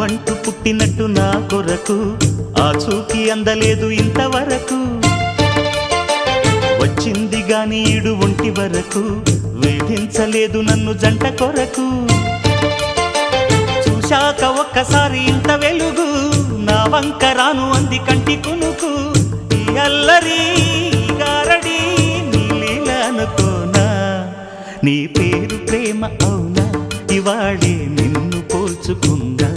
నువ్వంటూ పుట్టినట్టు నా కొరకు ఆ చూకి అందలేదు ఇంతవరకు వచ్చింది గాని ఈడు ఒంటి వరకు వేధించలేదు నన్ను జంట కొరకు చూశాక ఒక్కసారి ఇంత వెలుగు నా వంక రాను అంది కంటి కునుకు ఈ అల్లరి గారడి నీ లీల అనుకోనా నీ పేరు ప్రేమ అవునా ఇవాళే నిన్ను పోల్చుకుందా